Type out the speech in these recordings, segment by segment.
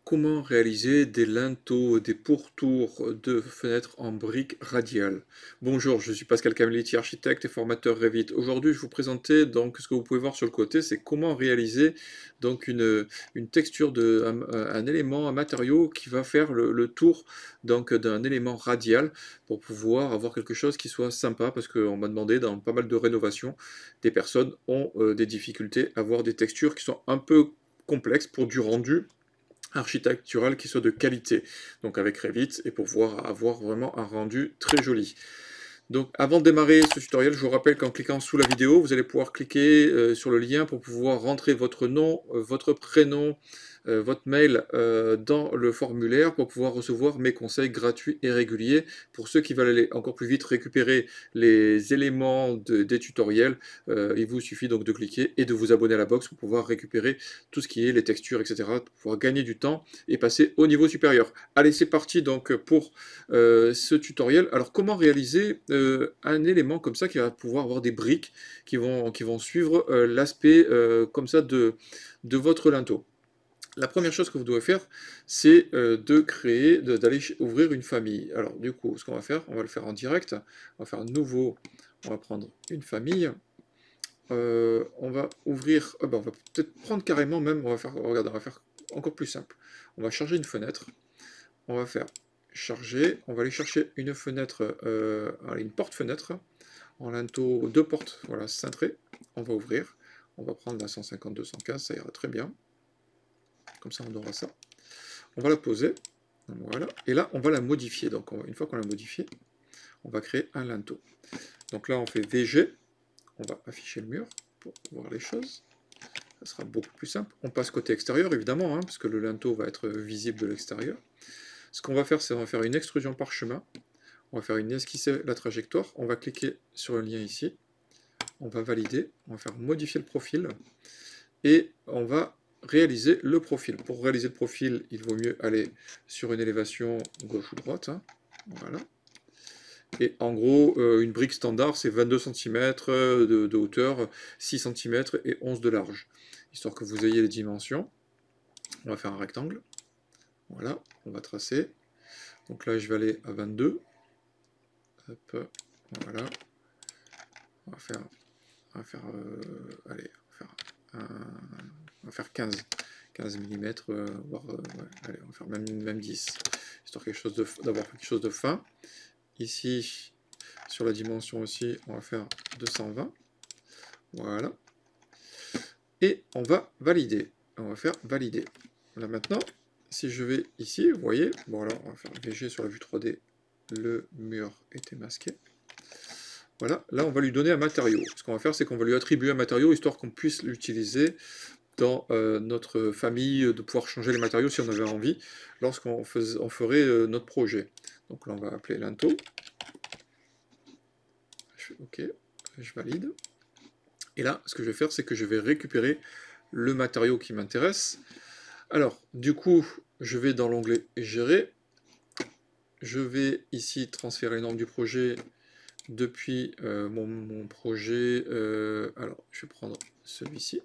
Comment réaliser des linteaux, des pourtours de fenêtres en briques radiales? Bonjour, je suis Pascal Camilletti, architecte et formateur Revit. Aujourd'hui, je vais vous présenter donc ce que vous pouvez voir sur le côté, c'est comment réaliser donc une texture de un élément, un matériau qui va faire le tour donc d'un élément radial pour pouvoir avoir quelque chose qui soit sympa parce qu'on m'a demandé dans pas mal de rénovations, des personnes ont des difficultés à avoir des textures qui sont un peu complexes pour du rendu architectural qui soit de qualité, donc avec Revit, et pour pouvoir avoir vraiment un rendu très joli. Donc avant de démarrer ce tutoriel, je vous rappelle qu'en cliquant sous la vidéo, vous allez pouvoir cliquer sur le lien pour pouvoir rentrer votre nom, votre prénom, votre mail dans le formulaire pour pouvoir recevoir mes conseils gratuits et réguliers. Pour ceux qui veulent aller encore plus vite récupérer les éléments des tutoriels, il vous suffit donc de cliquer et de vous abonner à la box pour pouvoir récupérer tout ce qui est les textures, etc. Pour pouvoir gagner du temps et passer au niveau supérieur. Allez, c'est parti donc pour ce tutoriel. Alors comment réaliser un élément comme ça qui va pouvoir avoir des briques qui vont suivre l'aspect comme ça de votre linteau. La première chose que vous devez faire, c'est d'aller ouvrir une famille. Alors du coup, ce qu'on va faire, on va le faire en direct. On va faire un nouveau, on va prendre une famille. On va ouvrir, on va peut-être prendre carrément même, regardez, on va faire encore plus simple. On va charger une fenêtre. On va faire charger, on va aller chercher une fenêtre, une porte-fenêtre en linteau, deux portes, voilà, cintrées. On va ouvrir, on va prendre la 150-215, ça ira très bien. Comme ça, on aura ça. On va la poser, voilà, et là, on va la modifier. Donc, une fois qu'on l'a modifiée, on va créer un linteau. Donc là, on fait VG, on va afficher le mur pour voir les choses. Ça sera beaucoup plus simple. On passe côté extérieur, évidemment, parce que le linteau va être visible de l'extérieur. Ce qu'on va faire, c'est on va faire une extrusion parchemin. On va faire une esquisser la trajectoire. On va cliquer sur le lien ici. On va valider. On va faire modifier le profil. Et on va réaliser le profil. Pour réaliser le profil, il vaut mieux aller sur une élévation gauche ou droite. Voilà. Et en gros, une brique standard, c'est 22 cm de hauteur, 6 cm et 11 de large. Histoire que vous ayez les dimensions. On va faire un rectangle. Voilà, on va tracer. Donc là, je vais aller à 22. Hop, voilà. On va faire, allez, on va faire 15 mm, voire, ouais, allez, on va faire même 10, histoire d'avoir quelque chose de fin. Ici, sur la dimension aussi, on va faire 220. Voilà. Et on va valider. On va faire valider. Là maintenant, si je vais ici, vous voyez, bon alors on va faire VG sur la vue 3D, le mur était masqué. Voilà, là on va lui donner un matériau. Ce qu'on va faire, c'est qu'on va lui attribuer un matériau, histoire qu'on puisse l'utiliser dans notre famille, de pouvoir changer les matériaux si on avait envie, lorsqu'on ferait notre projet. Donc là on va appeler linteau. Je fais OK, je valide. Et là, ce que je vais faire, c'est que je vais récupérer le matériau qui m'intéresse. Alors, du coup, je vais dans l'onglet Gérer. Je vais ici transférer les normes du projet depuis mon projet. Alors, je vais prendre celui-ci.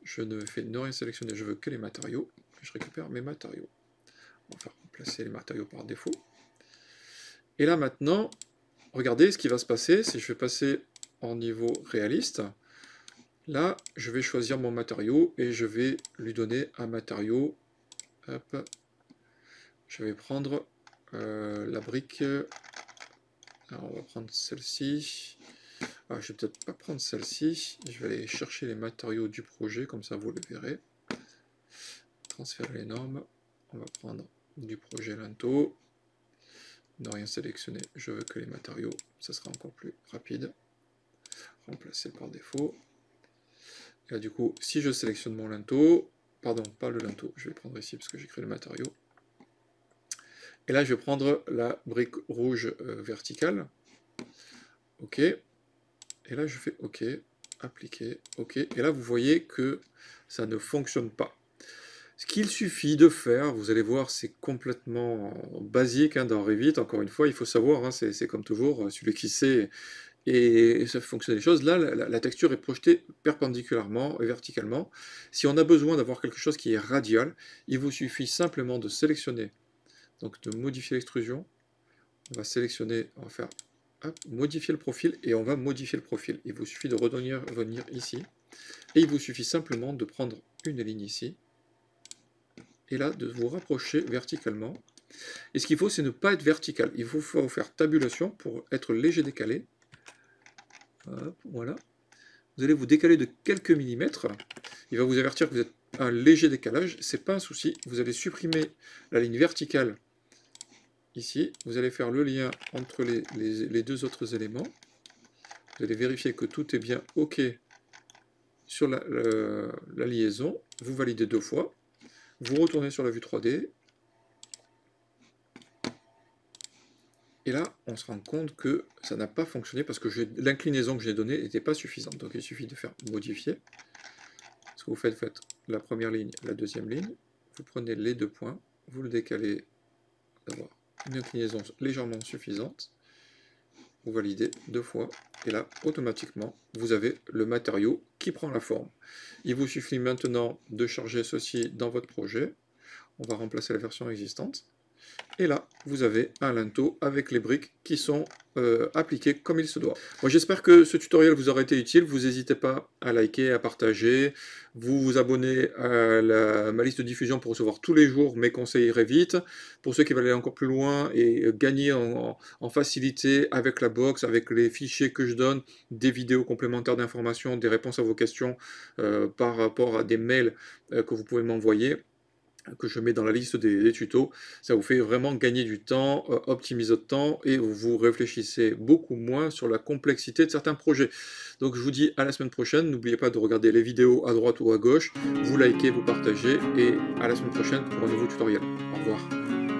Je ne fais ne rien sélectionner, je veux que les matériaux. Je récupère mes matériaux. On va faire remplacer les matériaux par défaut. Et là maintenant, regardez ce qui va se passer si je vais passer en niveau réaliste. Là, je vais choisir mon matériau et je vais lui donner un matériau. Hop. Je vais prendre la brique. Alors, on va prendre celle-ci. Ah, je vais peut-être pas prendre celle-ci. Je vais aller chercher les matériaux du projet, comme ça vous le verrez. Transférer les normes. On va prendre du projet linteau. Ne rien sélectionner, je veux que les matériaux, ça sera encore plus rapide. Remplacer par défaut. Et là, du coup, si je sélectionne mon linteau, pardon, pas le linteau, je vais le prendre ici parce que j'ai créé le matériau. Et là, je vais prendre la brique rouge verticale. OK. Et là, je fais OK, appliquer, OK. Et là, vous voyez que ça ne fonctionne pas. Ce qu'il suffit de faire, vous allez voir, c'est complètement basique dans Revit. Encore une fois, il faut savoir, c'est comme toujours, celui qui sait et ça fait fonctionner les choses. Là, la texture est projetée perpendiculairement et verticalement. Si on a besoin d'avoir quelque chose qui est radial, il vous suffit simplement de sélectionner, donc de modifier l'extrusion. On va sélectionner, on va faire hop, modifier le profil, et on va modifier le profil. Il vous suffit de revenir ici, et il vous suffit simplement de prendre une ligne ici, et là de vous rapprocher verticalement. Et ce qu'il faut, c'est ne pas être vertical. Il faut faire tabulation pour être léger décalé. Hop, voilà. Vous allez vous décaler de quelques millimètres. Il va vous avertir que vous êtes à un léger décalage. C'est pas un souci. Vous allez supprimer la ligne verticale ici. Vous allez faire le lien entre les deux autres éléments. Vous allez vérifier que tout est bien OK sur la liaison. Vous validez 2 fois. Vous retournez sur la vue 3D. Et là, on se rend compte que ça n'a pas fonctionné parce que l'inclinaison que j'ai donnée n'était pas suffisante. Donc il suffit de faire modifier. Ce que vous faites la première ligne, la deuxième ligne. Vous prenez les 2 points, vous le décalez d'avoir une inclinaison légèrement suffisante. Vous validez 2 fois. Et là, automatiquement, vous avez le matériau qui prend la forme. Il vous suffit maintenant de charger ceci dans votre projet. On va remplacer la version existante. Et là, vous avez un linteau avec les briques qui sont appliquées comme il se doit. Moi, j'espère que ce tutoriel vous aura été utile. Vous n'hésitez pas à liker, à partager. Vous vous abonnez à ma liste de diffusion pour recevoir tous les jours mes conseils Revit. Pour ceux qui veulent aller encore plus loin et gagner en facilité avec la box, avec les fichiers que je donne, des vidéos complémentaires d'informations, des réponses à vos questions par rapport à des mails que vous pouvez m'envoyer, que je mets dans la liste des tutos, ça vous fait vraiment gagner du temps, optimiser votre temps, et vous réfléchissez beaucoup moins sur la complexité de certains projets. Donc je vous dis à la semaine prochaine, n'oubliez pas de regarder les vidéos à droite ou à gauche, vous likez, vous partagez, et à la semaine prochaine pour un nouveau tutoriel. Au revoir.